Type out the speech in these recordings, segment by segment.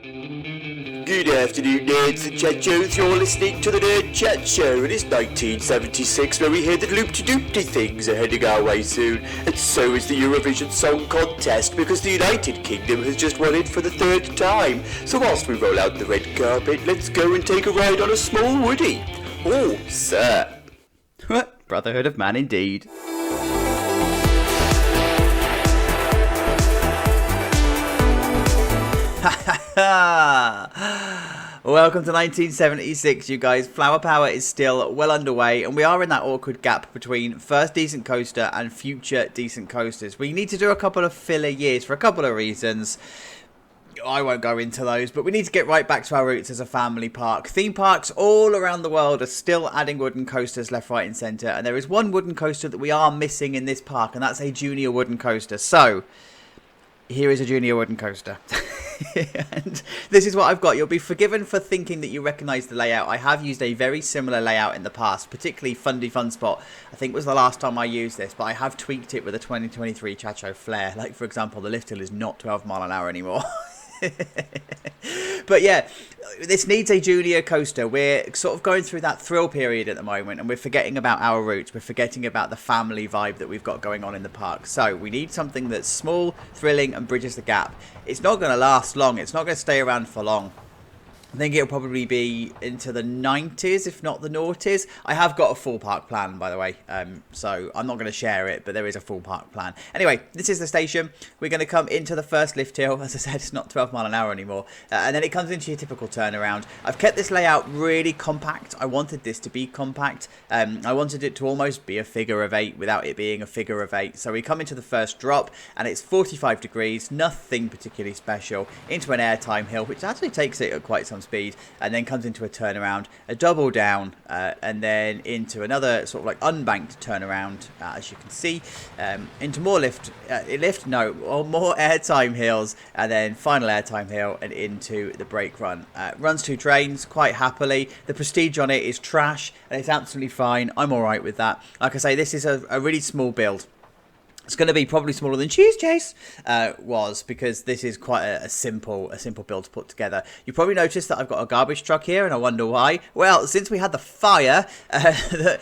Good afternoon, nerds and chachos. You're listening to the Nerd Chat Show. It is 1976, where we hear that loop-de-doop-de things are heading our way soon. And so is the Eurovision Song Contest, because the United Kingdom has just won it for the third time. So whilst we roll out the red carpet, let's go and take a ride on a small Woodie. Oh, sir. Brotherhood of Man indeed. Welcome to 1976, you guys. Flower Power is still well underway, and we are in that awkward gap between first decent coaster and future decent coasters. We need to do a couple of filler years for a couple of reasons. I won't go into those, but we need to get right back to our roots as a family park. Theme parks all around the world are still adding wooden coasters left, right and centre, and there is one wooden coaster that we are missing in this park, and that's a junior wooden coaster. So, here is a junior wooden coaster. And this is what I've got. You'll be forgiven for thinking that you recognise the layout. I have used a very similar layout in the past, particularly Fundy Fun Spot. I think was the last time I used this, but I have tweaked it with a 2023 Chacho flair. Like, for example, the lift hill is not 12 mile an hour anymore. But yeah, this needs a junior coaster. We're sort of going through that thrill period at the moment, and we're forgetting about our roots. We're forgetting about the family vibe that we've got going on in the park. So we need something that's small, thrilling, and bridges the gap. It's not going to last long. It's not going to stay around for long. I think it'll probably be into the 90s, if not the noughties. I have got a full park plan, by the way, so I'm not going to share it, but there is a full park plan. Anyway, this is the station. We're going to come into the first lift hill. As I said, it's not 12 mile an hour anymore. And then it comes into your typical turnaround. I've kept this layout really compact. I wanted this to be compact. I wanted it to almost be a figure of 8 without it being a figure of 8. So we come into the first drop, and it's 45 degrees, nothing particularly special, into an airtime hill, which actually takes it at quite some speed, and then comes into a turnaround, a double down, and then into another sort of like unbanked turnaround, as you can see, into more more airtime hills, and then final airtime hill, and into the brake run. Runs 2 trains quite happily. The prestige on it is trash, and it's absolutely fine. I'm alright with that. Like I say, this is a really small build. It's going to be probably smaller than Cheese Chase was, because this is quite a simple build to put together. You probably noticed that I've got a garbage truck here, and I wonder why. Well, since we had the fire that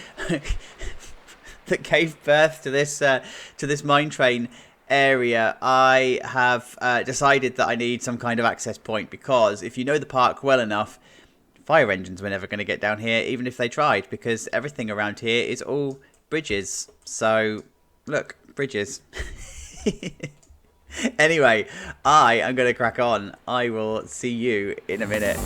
gave birth to this mine train area, I have decided that I need some kind of access point, because if you know the park well enough, fire engines were never going to get down here, even if they tried, because everything around here is all bridges. So, look. Bridges. Anyway, I am going to crack on. I will see you in a minute.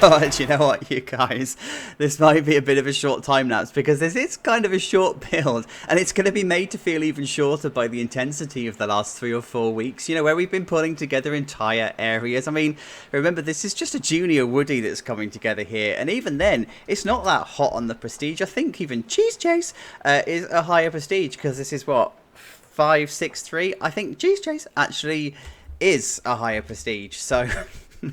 Oh, do you know what, you guys? This might be a bit of a short time lapse because this is kind of a short build, and it's going to be made to feel even shorter by the intensity of the last 3 or 4 weeks, you know, where we've been pulling together entire areas. I mean, remember, this is just a junior Woodie that's coming together here, and even then, it's not that hot on the prestige. I think even Cheese Chase is a higher prestige because this is what, 563? I think Cheese Chase actually is a higher prestige, so...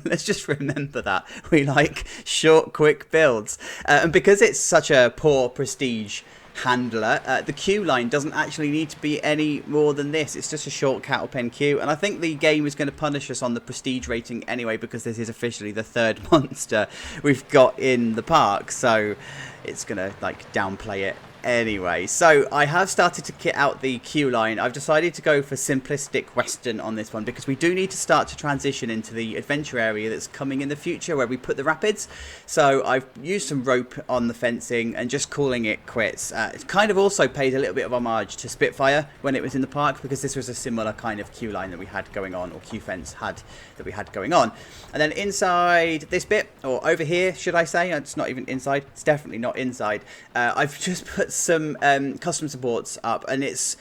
Let's just remember that. We like short, quick builds. And because it's such a poor prestige handler, the queue line doesn't actually need to be any more than this. It's just a short cattle pen queue. And I think the game is going to punish us on the prestige rating anyway, because this is officially the 3rd monster we've got in the park. So it's going to like downplay it anyway. So I have started to kit out the queue line. I've decided to go for simplistic Western on this one because we do need to start to transition into the adventure area that's coming in the future where we put the rapids. So I've used some rope on the fencing and just calling it quits. It's kind of also paid a little bit of homage to Spitfire when it was in the park, because this was a similar kind of queue line that we had going on, or queue fence that we had going on. And then inside this bit, or over here should I say, it's not even inside, it's definitely not inside, I've just put some custom supports up, and it's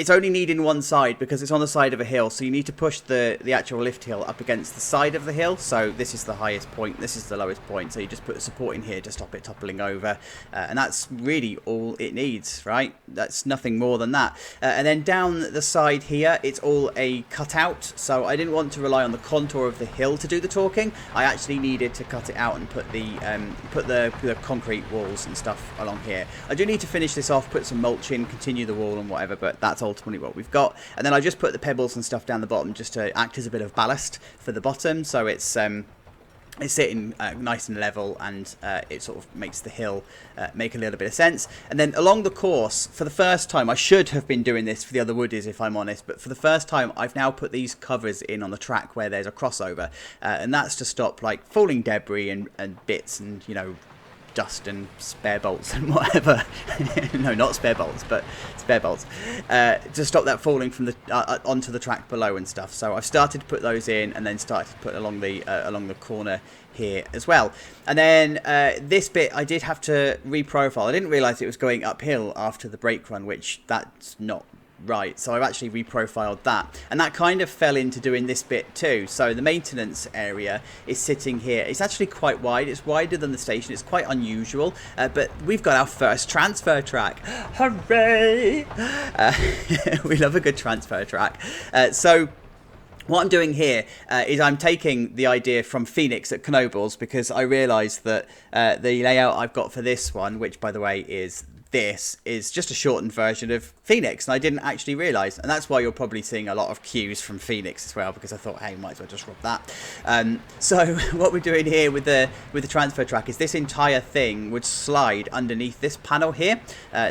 only needing one side because it's on the side of a hill, so you need to push the actual lift hill up against the side of the hill. So this is the highest point, this is the lowest point, so you just put a support in here to stop it toppling over, and that's really all it needs, right? That's nothing more than that. And then down the side here, it's all a cutout, so I didn't want to rely on the contour of the hill to do the talking. I actually needed to cut it out and put the concrete walls and stuff along here. I do need to finish this off, put some mulch in, continue the wall and whatever, but that's ultimately what we've got. And then I just put the pebbles and stuff down the bottom just to act as a bit of ballast for the bottom, so it's sitting nice and level, and it sort of makes the hill make a little bit of sense. And then along the course, for the first time, I should have been doing this for the other Woodies if I'm honest, but for the first time I've now put these covers in on the track where there's a crossover, and that's to stop like falling debris and bits and, you know, dust and spare bolts and whatever. No, not spare bolts, but spare bolts, to stop that falling from the onto the track below and stuff. So I've started to put those in, and then started to put along the corner here as well. And then this bit I did have to reprofile. I didn't realize it was going uphill after the brake run, which that's not right, so I've actually reprofiled that, and that kind of fell into doing this bit too. So the maintenance area is sitting here. It's actually quite wide, it's wider than the station, it's quite unusual, but we've got our first transfer track. Hooray! We love a good transfer track. So what I'm doing here is I'm taking the idea from Phoenix at Knobles, because I realised that the layout I've got for this one, which by the way is just a shortened version of Phoenix, and I didn't actually realise, and that's why you're probably seeing a lot of cues from Phoenix as well, because I thought, hey, might as well just rob that. So what we're doing here with the transfer track is this entire thing would slide underneath this panel here.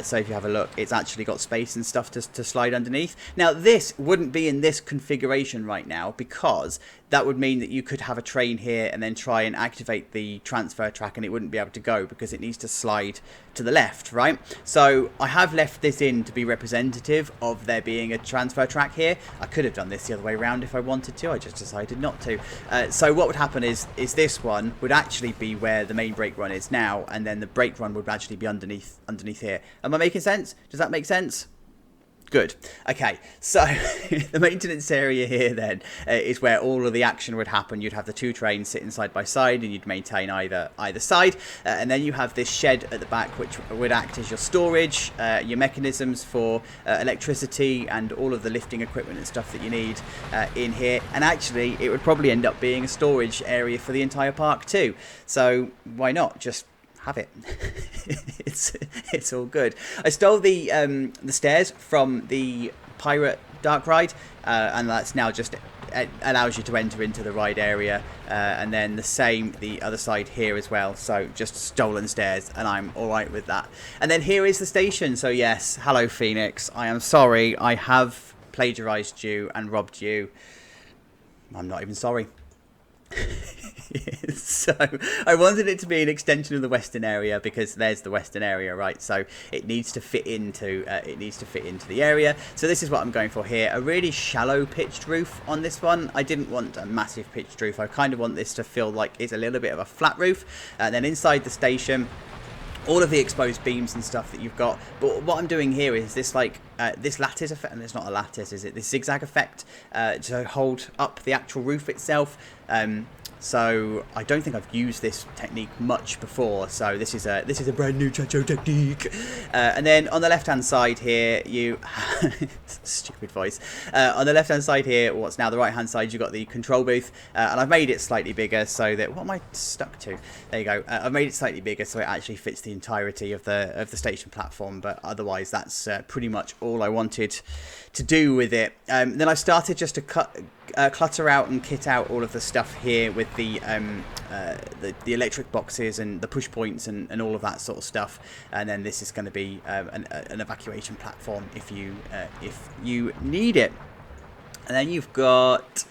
So if you have a look, it's actually got space and stuff to slide underneath. Now this wouldn't be in this configuration right now, because that would mean that you could have a train here and then try and activate the transfer track, and it wouldn't be able to go because it needs to slide to the left, right? So I have left this in to be representative of there being a transfer track here. I could have done this the other way around if I wanted to, I just decided not to. So what would happen is this one would actually be where the main brake run is now, and then the brake run would actually be underneath here. Am I making sense? Does that make sense? Good. Okay, so the maintenance area here then is where all of the action would happen. You'd have the two trains sitting side by side, and you'd maintain either side, and then you have this shed at the back which would act as your storage, your mechanisms for electricity and all of the lifting equipment and stuff that you need in here. And actually it would probably end up being a storage area for the entire park too, so why not just have it? It's all good. I stole the stairs from the Pirate Dark Ride, and that's now just allows you to enter into the ride area, and then the same the other side here as well. So just stolen stairs, and I'm all right with that. And then here is the station. So yes, hello Phoenix. I am sorry. I have plagiarized you and robbed you. I'm not even sorry. So I wanted it to be an extension of the western area because there's the western area, right? So it needs to fit into the area. So this is what I'm going for here: a really shallow pitched roof on this one. I didn't want a massive pitched roof. I kind of want this to feel like it's a little bit of a flat roof. And then inside the station, all of the exposed beams and stuff that you've got. But what I'm doing here is this this lattice effect, and it's not a lattice, is it? This zigzag effect to hold up the actual roof itself. So I don't think I've used this technique much before. So this is a brand new Chacho technique. And then on the left hand side here, you stupid voice. On the left hand side here, what's now the right hand side, you've got the control booth, and I've made it slightly bigger so that what am I stuck to? There you go. I've made it slightly bigger so it actually fits the entirety of the station platform. But otherwise, that's pretty much all I wanted to do with it. Then I started just to clutter out and kit out all of the stuff here with the electric boxes and the push points and all of that sort of stuff. And then this is going to be an evacuation platform if you need it. And then you've got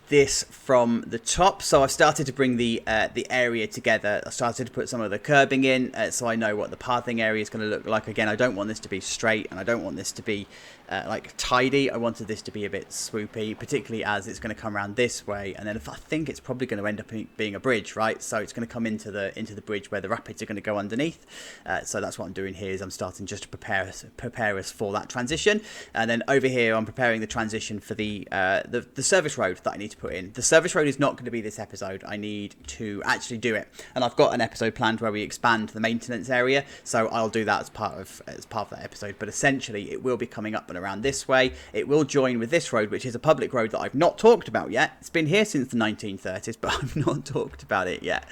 this from the top. So I've started to bring the area together. I started to put some of the curbing in so I know what the pathing area is going to look like. Again, I don't want this to be straight and I don't want this to be like tidy. I wanted this to be a bit swoopy, particularly as it's going to come around this way, and then I think it's probably going to end up being a bridge, right? So it's going to come into the bridge where the rapids are going to go underneath. So that's what I'm doing here, is I'm starting just to prepare us for that transition. And then over here I'm preparing the transition for the service road that I need to put in. The service road is not going to be this episode. I need to actually do it, and I've got an episode planned where we expand the maintenance area, so I'll do that as part of that episode. But essentially it will be coming up and around this way. It will join with this road, which is a public road that I've not talked about yet. It's been here since the 1930s, but I've not talked about it yet.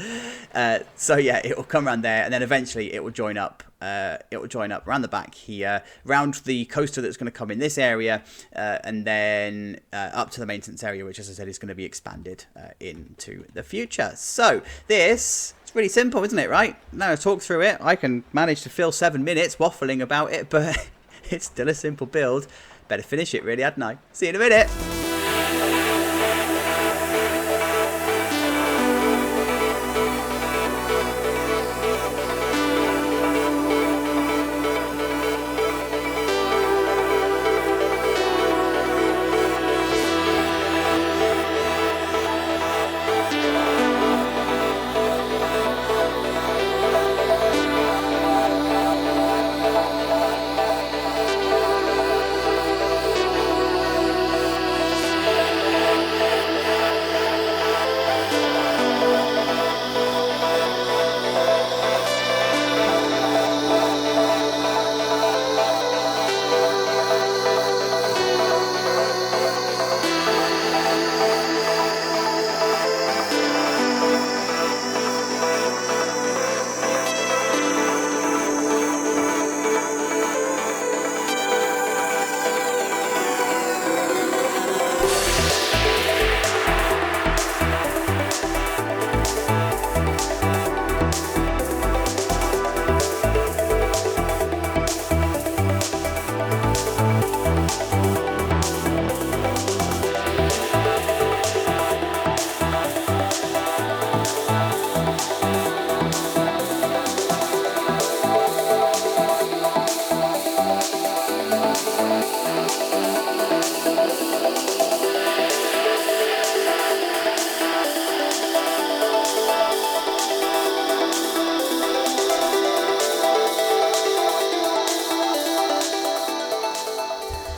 So yeah, it will come around there, and then eventually it will join up. Around the back here, round the coaster that's going to come in this area, and then up to the maintenance area, which, as I said, is going to be expanded into the future. So this, it's really simple, isn't it, right? Now I talk through it, I can manage to fill 7 minutes waffling about it, but it's still a simple build. Better finish it, really, hadn't I? See you in a minute.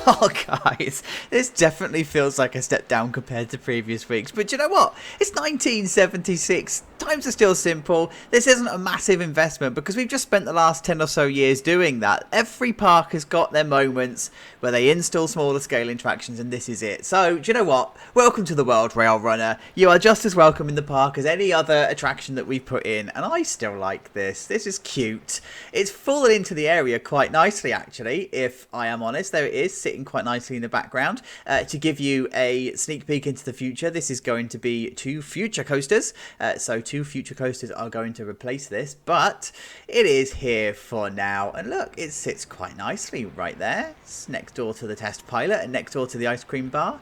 Oh, guys, this definitely feels like a step down compared to previous weeks. But you know what? It's 1976. Times are still simple. This isn't a massive investment because we've just spent the last 10 or so years doing that. Every park has got their moments where they install smaller scale attractions, and this is it. So, do you know what? Welcome to the world, Rail Runner. You are just as welcome in the park as any other attraction that we've put in, and I still like this. This is cute. It's fallen into the area quite nicely, actually, if I am honest. There it is, sitting quite nicely in the background. To give you a sneak peek into the future, this is going to be 2 future coasters. So 2 future coasters are going to replace this, but it is here for now. And look, it sits quite nicely right there. It's next door to the test pilot and next door to the ice cream bar.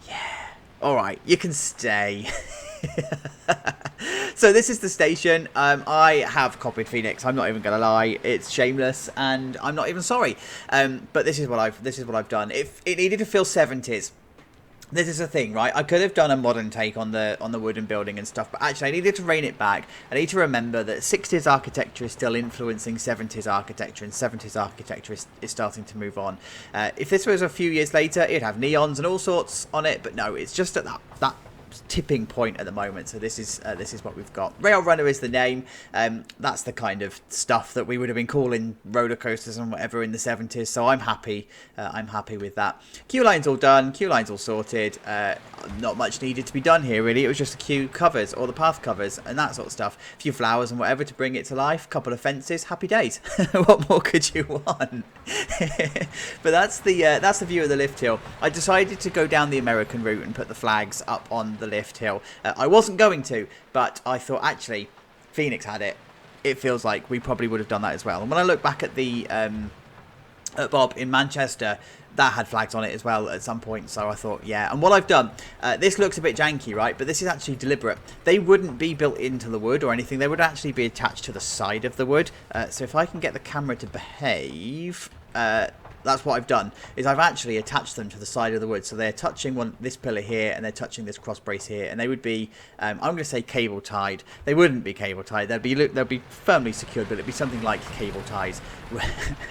Yeah. All right, you can stay. So this is the station. I have copied Phoenix. I'm not even gonna lie. It's shameless, and I'm not even sorry. But this is what I've done. It needed to feel 70s. This is the thing, right? I could have done a modern take on the wooden building and stuff, but actually I needed to rein it back. I need to remember that 60s architecture is still influencing 70s architecture, and 70s architecture is starting to move on. If this was a few years later, it'd have neons and all sorts on it, but no, it's just at that tipping point at the moment. So this is what we've got. Rail Runner is the name. That's the kind of stuff that we would have been calling roller coasters and whatever in the 70s. So I'm happy. I'm happy with that. Queue line's all done. Queue line's all sorted. Not much needed to be done here really. It was just the queue covers or the path covers and that sort of stuff. A few flowers and whatever to bring it to life. Couple of fences. Happy days. What more could you want? But that's the view of the lift hill. I decided to go down the American route and put the flags up on the lift hill. I wasn't going to, but I thought actually Phoenix had it. It feels like we probably would have done that as well. And when I look back at the at Bob in Manchester, that had flags on it as well at some point. So I thought, yeah. And what I've done, this looks a bit janky, right? But this is actually deliberate. They wouldn't be built into the wood or anything. They would actually be attached to the side of the wood. So if I can get the camera to behave, that's what I've done, is I've actually attached them to the side of the wood. So they're touching this pillar here and they're touching this cross brace here. And they would be, I'm going to say cable tied. They wouldn't be cable tied. They'd be firmly secured, but it'd be something like cable ties.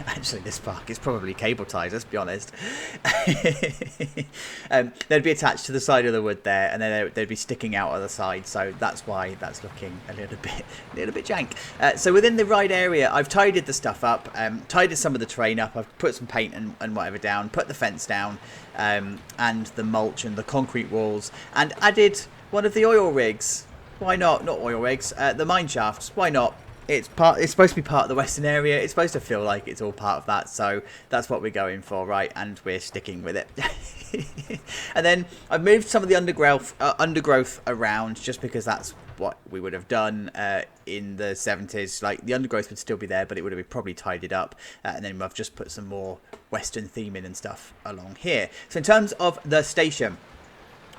Actually, this park is probably cable ties, let's be honest. They'd be attached to the side of the wood there, and then they'd be sticking out of the side. So that's why that's looking a little bit jank. So within the ride area, I've tidied the stuff up, tidied some of the terrain up. I've put some paint and whatever down, put the fence down, and the mulch and the concrete walls, and added one of the oil rigs. Why not? Not oil rigs, the mine shafts. Why not? It's supposed to be part of the western area. It's supposed to feel like it's all part of that. So that's what we're going for, right? And we're sticking with it. And then I've moved some of the undergrowth around just because that's what we would have done in the 70s. Like the undergrowth would still be there, but it would have been probably tidied up. And then I've just put some more western theming and stuff along here. So in terms of the station,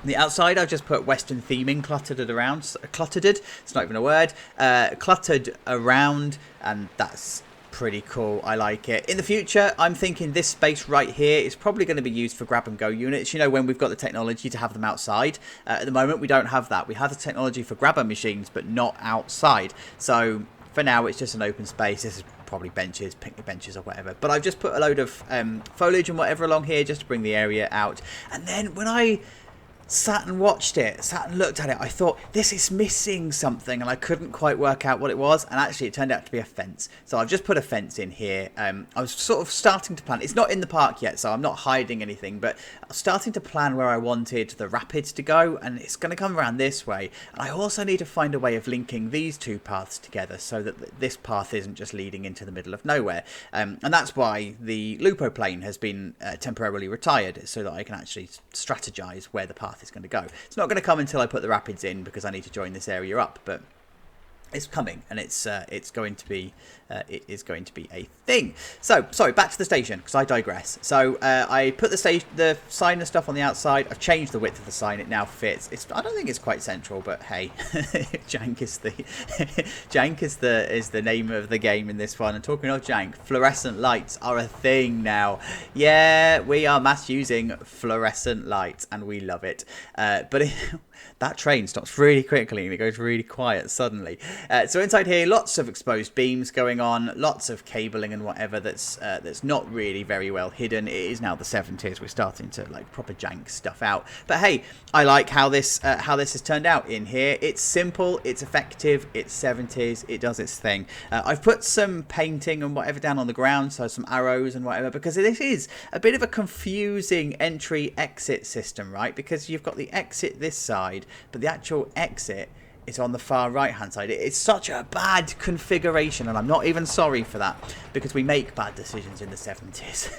on the outside, I've just put western theming cluttered around. Cluttered, it's not even a word. Cluttered around, and that's pretty cool. I like it. In the future, I'm thinking this space right here is probably going to be used for grab and go units. You know, when we've got the technology to have them outside. At the moment, we don't have that. We have the technology for grabber machines, but not outside. So for now, it's just an open space. This is probably benches, picnic benches or whatever. But I've just put a load of foliage and whatever along here just to bring the area out. And then when I sat and watched it, sat and looked at it, I thought, this is missing something, and I couldn't quite work out what it was, and actually it turned out to be a fence. So I've just put a fence in here. I was sort of starting to plan. It's not in the park yet, so I'm not hiding anything, but I was starting to plan where I wanted the rapids to go, and it's going to come around this way. And I also need to find a way of linking these two paths together so that this path isn't just leading into the middle of nowhere. And that's why the Lupo plane has been temporarily retired, so that I can actually strategize where the path is going to go. It's not going to come until I put the rapids in because I need to join this area up, but it's coming, and it's going to be it is going to be a thing. So sorry, back to the station because I digress. So I put the sign and stuff on the outside. I've changed the width of the sign. It now fits. I don't think it's quite central, but hey, jank is the name of the game in this one. And talking of jank, fluorescent lights are a thing now. Yeah, we are mass using fluorescent lights, and we love it. But that train stops really quickly and it goes really quiet suddenly. So inside here, lots of exposed beams going on, lots of cabling and whatever that's not really very well hidden. It is now the 70s. We're starting to like proper jank stuff out. But hey, I like how this has turned out in here. It's simple, it's effective, it's 70s, it does its thing. I've put some painting and whatever down on the ground, so some arrows and whatever, because this is a bit of a confusing entry-exit system, right? Because you've got the exit this side, but the actual exit is on the far right hand side. It's such a bad configuration, and I'm not even sorry for that, because we make bad decisions in the 70s.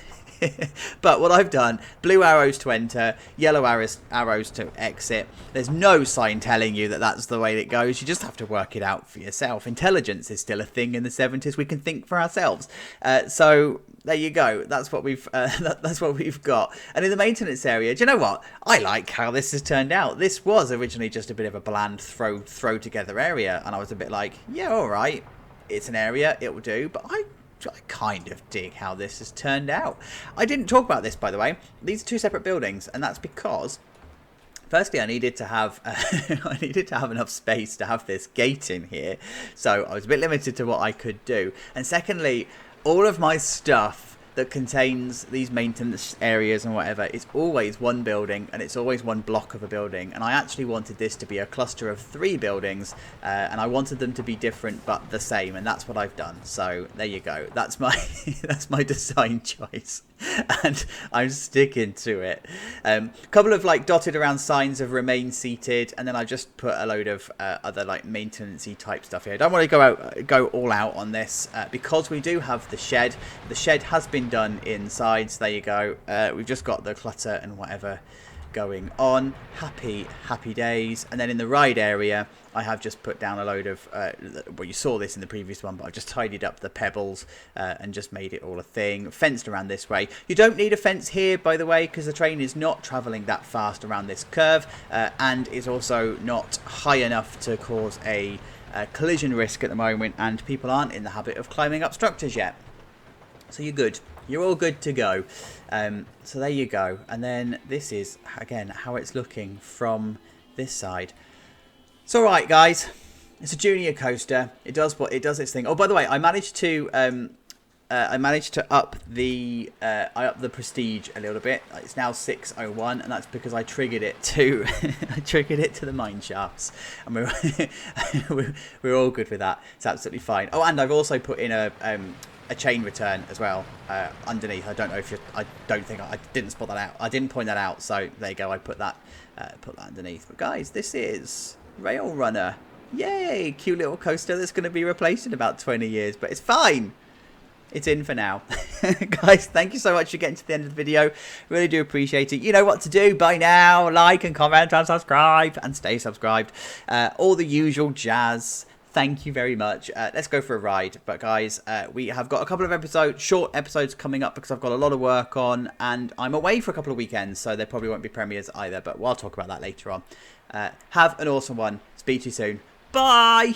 But what I've done, blue arrows to enter, yellow arrows to exit. There's no sign telling you that that's the way it goes. You just have to work it out for yourself. Intelligence is still a thing in the 70s. We can think for ourselves. So there you go. That's what we've got. And in the maintenance area, do you know what? I like how this has turned out. This was originally just a bit of a bland throw together area, and I was a bit like, yeah, all right, it's an area, it will do. But I kind of dig how this has turned out. I didn't talk about this, by the way. These are two separate buildings, and that's because firstly, I needed to have enough space to have this gate in here, so I was a bit limited to what I could do. And secondly, all of my stuff that contains these maintenance areas and whatever, it's always one building, and it's always one block of a building. And I actually wanted this to be a cluster of 3 buildings, and I wanted them to be different but the same, and that's what I've done. So there you go. That's my that's my design choice, and I'm sticking to it. Couple of like dotted around signs of remain seated, and then I just put a load of other like maintenance-y type stuff here. I don't want to go all out on this because we do have the shed. The shed has been done inside, so there you go. We've just got the clutter and whatever going on. Happy days. And then in the ride area, I have just put down a load of well, you saw this in the previous one, but I've just tidied up the pebbles and just made it all a thing. Fenced around this way. You don't need a fence here, by the way, because the train is not travelling that fast around this curve, and is also not high enough to cause a collision risk at the moment, and people aren't in the habit of climbing up structures yet. So you're good. You're all good to go. So there you go. And then this is, again, how it's looking from this side. It's all right, guys. It's a junior coaster. It does its thing. Oh, by the way, I managed to up the prestige a little bit. It's now 601, and that's because I triggered it to the mine shafts, and we're all good with that. It's absolutely fine. Oh, and I've also put in a chain return as well underneath. I don't know if I didn't spot that out. I didn't point that out. So there you go. I put that underneath. But guys, this is Rail Runner. Yay! Cute little coaster that's going to be replaced in about 20 years, but it's fine. It's in for now. Guys, thank you so much for getting to the end of the video. Really do appreciate it. You know what to do by now. Like and comment and subscribe, and stay subscribed. All the usual jazz. Thank you very much. Let's go for a ride. But guys, we have got a couple of short episodes coming up because I've got a lot of work on, and I'm away for a couple of weekends, so there probably won't be premieres either, but we'll talk about that later on. Have an awesome one. Speak to you soon. Bye!